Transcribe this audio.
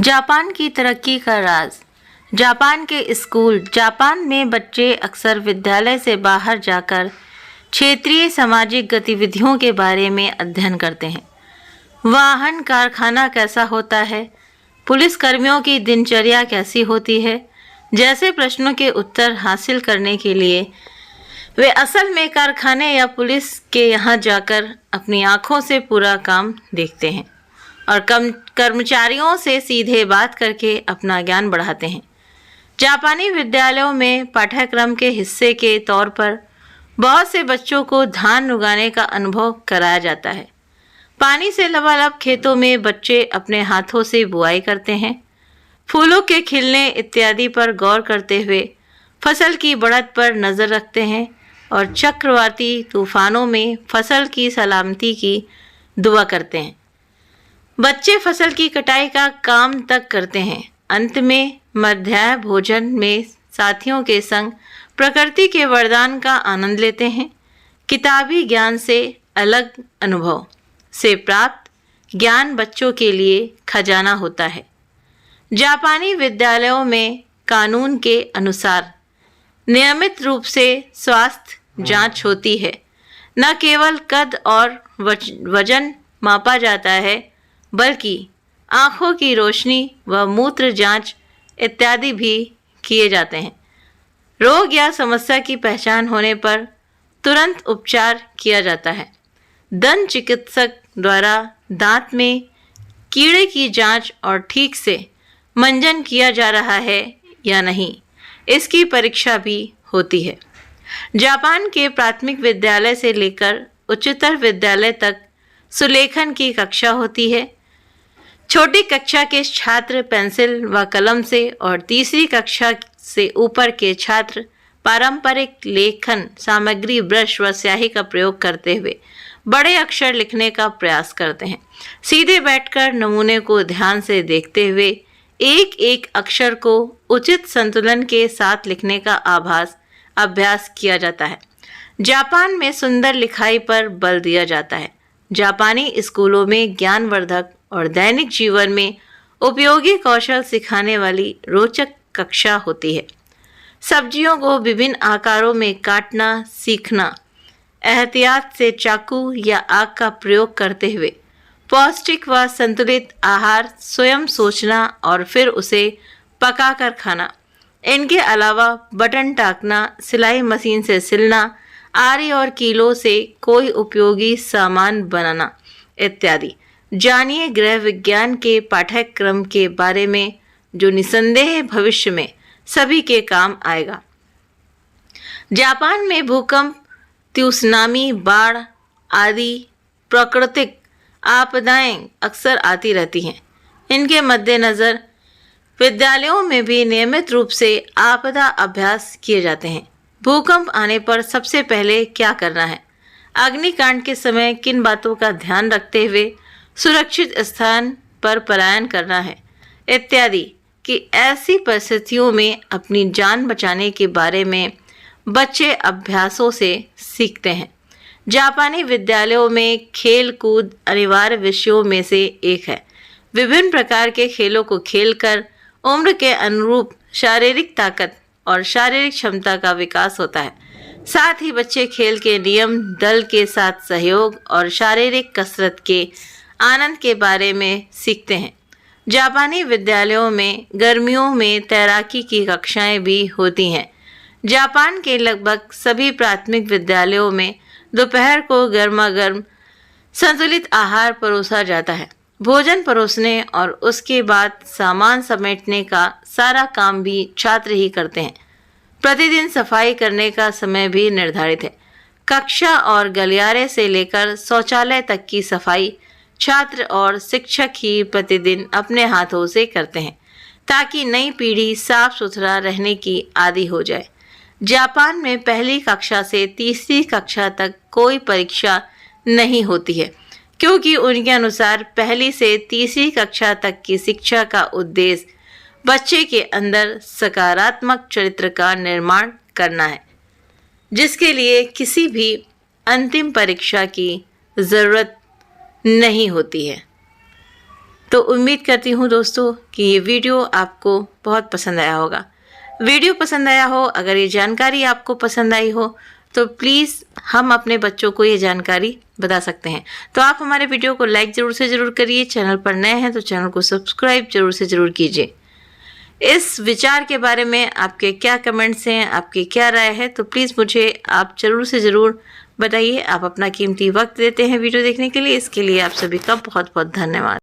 Japan की तरक्की का राज। जापान के स्कूल। जापान में बच्चे अक्सर विद्यालय से बाहर जाकर क्षेत्रीय सामाजिक गतिविधियों के बारे में अध्ययन करते हैं। वाहन कारखाना कैसा होता है, पुलिस कर्मियों की दिनचर्या कैसी होती है जैसे प्रश्नों के उत्तर हासिल करने के लिए वे असल में कारखाने या पुलिस के यहाँ जाकर अपनी आँखों से पूरा काम देखते हैं और कर्मचारियों से सीधे बात करके अपना ज्ञान बढ़ाते हैं। जापानी विद्यालयों में पाठ्यक्रम के हिस्से के तौर पर बहुत से बच्चों को धान उगाने का अनुभव कराया जाता है। पानी से लबालब खेतों में बच्चे अपने हाथों से बुआई करते हैं, फूलों के खिलने इत्यादि पर गौर करते हुए फसल की बढ़त पर नज़र रखते हैं और चक्रवाती तूफानों में फसल की सलामती की दुआ करते हैं। बच्चे फसल की कटाई का काम तक करते हैं। अंत में मध्याह्न भोजन में साथियों के संग प्रकृति के वरदान का आनंद लेते हैं। किताबी ज्ञान से अलग अनुभव से प्राप्त ज्ञान बच्चों के लिए खजाना होता है। जापानी विद्यालयों में कानून के अनुसार नियमित रूप से स्वास्थ्य जांच होती है। न केवल कद और वजन मापा जाता है बल्कि आँखों की रोशनी व मूत्र जांच इत्यादि भी किए जाते हैं। रोग या समस्या की पहचान होने पर तुरंत उपचार किया जाता है। दंत चिकित्सक द्वारा दांत में कीड़े की जांच और ठीक से मंजन किया जा रहा है या नहीं, इसकी परीक्षा भी होती है। जापान के प्राथमिक विद्यालय से लेकर उच्चतर विद्यालय तक सुलेखन की कक्षा होती है। छोटी कक्षा के छात्र पेंसिल व कलम से और तीसरी कक्षा से ऊपर के छात्र पारंपरिक लेखन सामग्री ब्रश व स्याही का प्रयोग करते हुए बड़े अक्षर लिखने का प्रयास करते हैं। सीधे बैठकर नमूने को ध्यान से देखते हुए एक एक अक्षर को उचित संतुलन के साथ लिखने का अभ्यास किया जाता है। जापान में सुंदर लिखाई पर बल दिया जाता है। जापानी स्कूलों में ज्ञानवर्धक और दैनिक जीवन में उपयोगी कौशल सिखाने वाली रोचक कक्षा होती है। सब्जियों को विभिन्न आकारों में काटना सीखना, एहतियात से चाकू या आग का प्रयोग करते हुए पौष्टिक व संतुलित आहार स्वयं सोचना और फिर उसे पकाकर खाना। इनके अलावा बटन टाकना, सिलाई मशीन से सिलना, आरी और कीलों से कोई उपयोगी सामान बनाना इत्यादि। जानिए गृह विज्ञान के पाठ्यक्रम के बारे में जो निसंदेह भविष्य में सभी के काम आएगा। जापान में भूकंप, त्सुनामी, बाढ़ आदि प्राकृतिक आपदाएं अक्सर आती रहती हैं। इनके मद्देनज़र विद्यालयों में भी नियमित रूप से आपदा अभ्यास किए जाते हैं। भूकंप आने पर सबसे पहले क्या करना है, अग्निकांड के समय किन बातों का ध्यान रखते हुए सुरक्षित स्थान पर पलायन करना है इत्यादि कि ऐसी परिस्थितियों में अपनी जान बचाने के बारे में बच्चे अभ्यासों से सीखते हैं। जापानी विद्यालयों में खेल कूद अनिवार्य विषयों में से एक है। विभिन्न प्रकार के खेलों को खेलकर उम्र के अनुरूप शारीरिक ताकत और शारीरिक क्षमता का विकास होता है। साथ ही बच्चे खेल के नियम, दल के साथ सहयोग और शारीरिक कसरत के आनंद के बारे में सीखते हैं। जापानी विद्यालयों में गर्मियों में तैराकी की कक्षाएं भी होती हैं। जापान के लगभग सभी प्राथमिक विद्यालयों में दोपहर को गर्मा गर्म संतुलित आहार परोसा जाता है। भोजन परोसने और उसके बाद सामान समेटने का सारा काम भी छात्र ही करते हैं। प्रतिदिन सफाई करने का समय भी निर्धारित है। कक्षा और गलियारे से लेकर शौचालय तक की सफाई छात्र और शिक्षक ही प्रतिदिन अपने हाथों से करते हैं ताकि नई पीढ़ी साफ सुथरा रहने की आदी हो जाए। जापान में पहली कक्षा से तीसरी कक्षा तक कोई परीक्षा नहीं होती है क्योंकि उनके अनुसार पहली से तीसरी कक्षा तक की शिक्षा का उद्देश्य बच्चे के अंदर सकारात्मक चरित्र का निर्माण करना है, जिसके लिए किसी भी अंतिम परीक्षा की ज़रूरत नहीं होती है। तो उम्मीद करती हूँ दोस्तों कि ये वीडियो आपको बहुत पसंद आया होगा। वीडियो पसंद आया हो, अगर ये जानकारी आपको पसंद आई हो तो प्लीज़ हम अपने बच्चों को ये जानकारी बता सकते हैं। तो आप हमारे वीडियो को लाइक ज़रूर से ज़रूर करिए। चैनल पर नए हैं तो चैनल को सब्सक्राइब ज़रूर से ज़रूर कीजिए। इस विचार के बारे में आपके क्या कमेंट्स हैं, आपकी क्या राय है, तो प्लीज़ मुझे आप ज़रूर से ज़रूर बताइए। आप अपना कीमती वक्त देते हैं वीडियो देखने के लिए, इसके लिए आप सभी का बहुत बहुत धन्यवाद।